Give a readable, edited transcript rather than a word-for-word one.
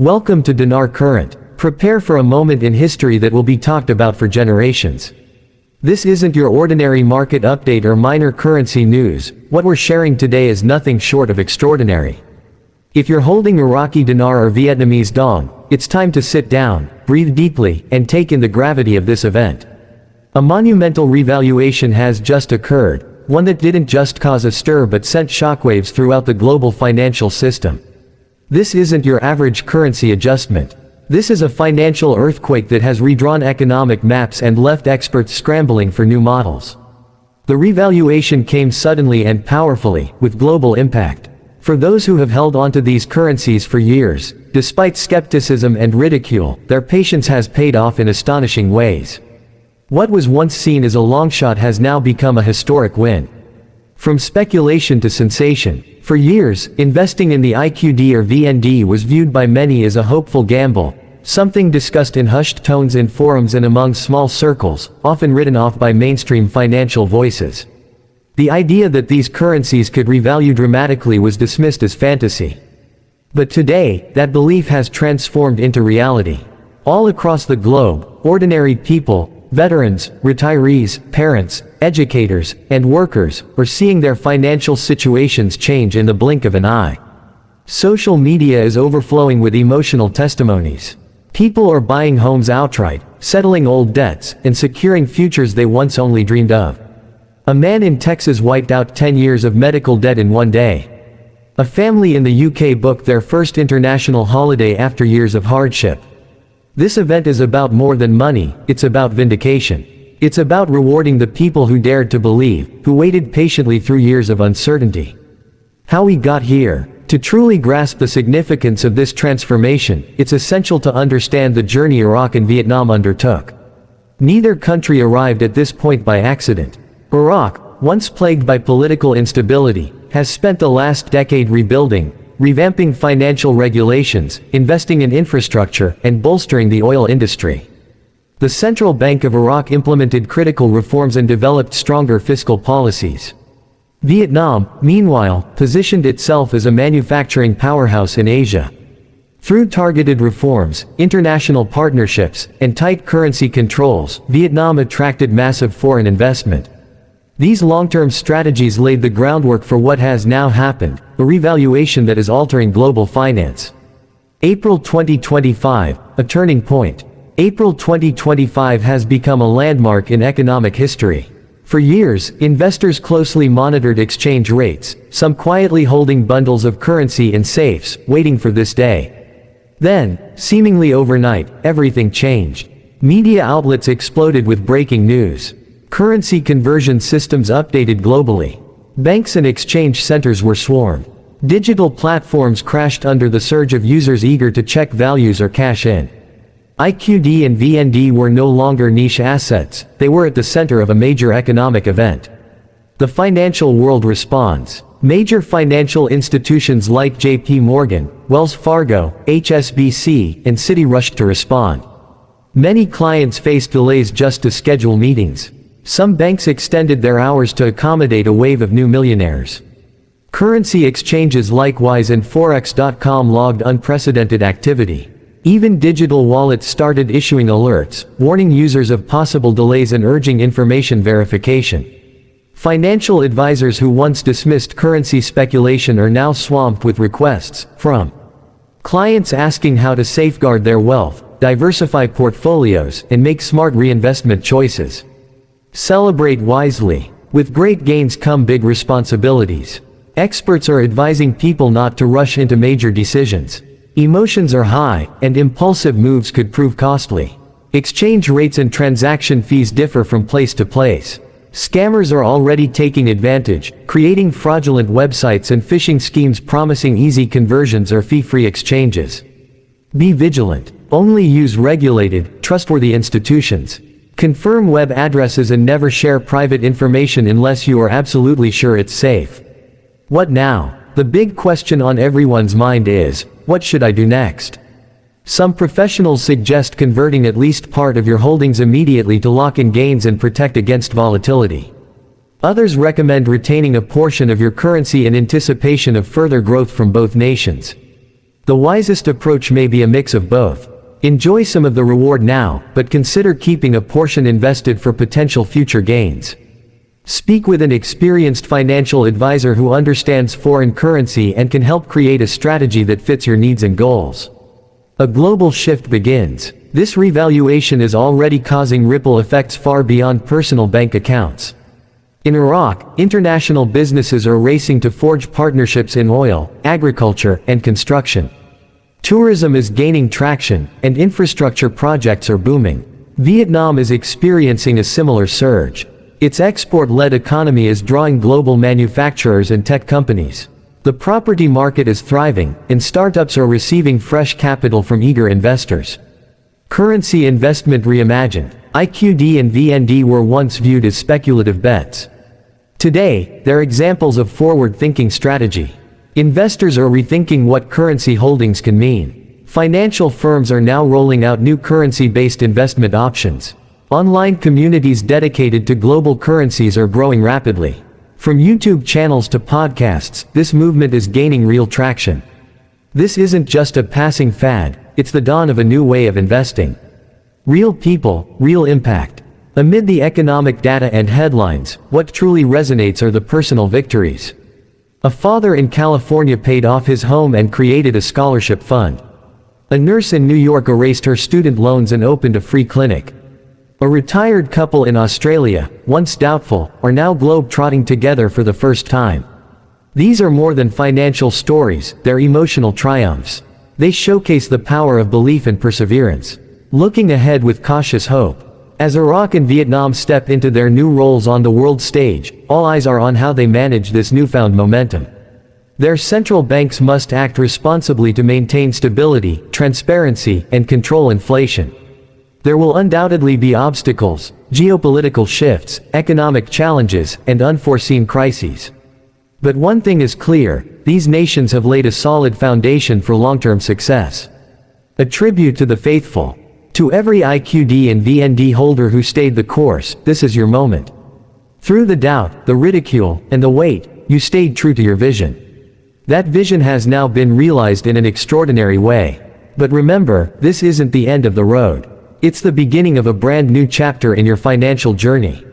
Welcome to Dinar Current. Prepare for a moment in history that will be talked about for generations. This isn't your ordinary market update or minor currency news. What we're sharing today is nothing short of extraordinary. If you're holding Iraqi Dinar or Vietnamese Dong, it's time to sit down, breathe deeply, and take in the gravity of this event. A monumental revaluation has just occurred, one that didn't just cause a stir but sent shockwaves throughout the global financial system. This isn't your average currency adjustment. This is a financial earthquake that has redrawn economic maps and left experts scrambling for new models. The revaluation came suddenly and powerfully, with global impact. For those who have held onto these currencies for years, despite skepticism and ridicule, their patience has paid off in astonishing ways. What was once seen as a long shot has now become a historic win. From speculation to sensation, for years, investing in the IQD or VND was viewed by many as a hopeful gamble, something discussed in hushed tones in forums and among small circles, often written off by mainstream financial voices. The idea that these currencies could revalue dramatically was dismissed as fantasy. But today, that belief has transformed into reality. All across the globe, ordinary people, veterans, retirees, parents, educators, and workers are seeing their financial situations change in the blink of an eye. Social media is overflowing with emotional testimonies. People are buying homes outright, settling old debts, and securing futures they once only dreamed of. A man in Texas wiped out 10 years of medical debt in one day. A family in the UK booked their first international holiday after years of hardship. This event is about more than money, it's about vindication. It's about rewarding the people who dared to believe, who waited patiently through years of uncertainty. How we got here. To truly grasp the significance of this transformation, it's essential to understand the journey Iraq and Vietnam undertook. Neither country arrived at this point by accident. Iraq, once plagued by political instability, has spent the last decade rebuilding, revamping financial regulations, investing in infrastructure, and bolstering the oil industry. The Central Bank of Iraq implemented critical reforms and developed stronger fiscal policies. Vietnam, meanwhile, positioned itself as a manufacturing powerhouse in Asia. Through targeted reforms, international partnerships, and tight currency controls, Vietnam attracted massive foreign investment. These long-term strategies laid the groundwork for what has now happened, a revaluation that is altering global finance. April 2025, a turning point. April 2025 has become a landmark in economic history. For years, investors closely monitored exchange rates, some quietly holding bundles of currency in safes, waiting for this day. Then, seemingly overnight, everything changed. Media outlets exploded with breaking news. Currency conversion systems updated globally. Banks and exchange centers were swarmed. Digital platforms crashed under the surge of users eager to check values or cash in. IQD and VND were no longer niche assets, they were at the center of a major economic event. The financial world responds. Major financial institutions like JP Morgan, Wells Fargo, HSBC, and Citi rushed to respond. Many clients faced delays just to schedule meetings. Some banks extended their hours to accommodate a wave of new millionaires. Currency exchanges likewise and Forex.com logged unprecedented activity. Even digital wallets started issuing alerts, warning users of possible delays and urging information verification. Financial advisors who once dismissed currency speculation are now swamped with requests from clients asking how to safeguard their wealth, diversify portfolios, and make smart reinvestment choices. Celebrate wisely. With great gains come big responsibilities. Experts are advising people not to rush into major decisions. Emotions are high, and impulsive moves could prove costly. Exchange rates and transaction fees differ from place to place. Scammers are already taking advantage, creating fraudulent websites and phishing schemes promising easy conversions or fee-free exchanges. Be vigilant. Only use regulated, trustworthy institutions. Confirm web addresses and never share private information unless you are absolutely sure it's safe. What now? The big question on everyone's mind is, what should I do next? Some professionals suggest converting at least part of your holdings immediately to lock in gains and protect against volatility. Others recommend retaining a portion of your currency in anticipation of further growth from both nations. The wisest approach may be a mix of both. Enjoy some of the reward now, but consider keeping a portion invested for potential future gains. Speak with an experienced financial advisor who understands foreign currency and can help create a strategy that fits your needs and goals. A global shift begins. This revaluation is already causing ripple effects far beyond personal bank accounts. In Iraq, international businesses are racing to forge partnerships in oil, agriculture, and construction. Tourism is gaining traction, and infrastructure projects are booming. Vietnam is experiencing a similar surge. Its export-led economy is drawing global manufacturers and tech companies. The property market is thriving, and startups are receiving fresh capital from eager investors. Currency investment reimagined. IQD and VND were once viewed as speculative bets. Today, they're examples of forward-thinking strategy. Investors are rethinking what currency holdings can mean. Financial firms are now rolling out new currency-based investment options. Online communities dedicated to global currencies are growing rapidly. From YouTube channels to podcasts, this movement is gaining real traction. This isn't just a passing fad, it's the dawn of a new way of investing. Real people, real impact. Amid the economic data and headlines, what truly resonates are the personal victories. A father in California paid off his home and created a scholarship fund. A nurse in New York erased her student loans and opened a free clinic. A retired couple in Australia, once doubtful, are now globe-trotting together for the first time. These are more than financial stories, they're emotional triumphs. They showcase the power of belief and perseverance. Looking ahead with cautious hope. As Iraq and Vietnam step into their new roles on the world stage, all eyes are on how they manage this newfound momentum. Their central banks must act responsibly to maintain stability, transparency, and control inflation. There will undoubtedly be obstacles, geopolitical shifts, economic challenges, and unforeseen crises. But one thing is clear, these nations have laid a solid foundation for long-term success. A tribute to the faithful. To every IQD and VND holder who stayed the course, this is your moment. Through the doubt, the ridicule, and the wait, you stayed true to your vision. That vision has now been realized in an extraordinary way. But remember, this isn't the end of the road. It's the beginning of a brand new chapter in your financial journey.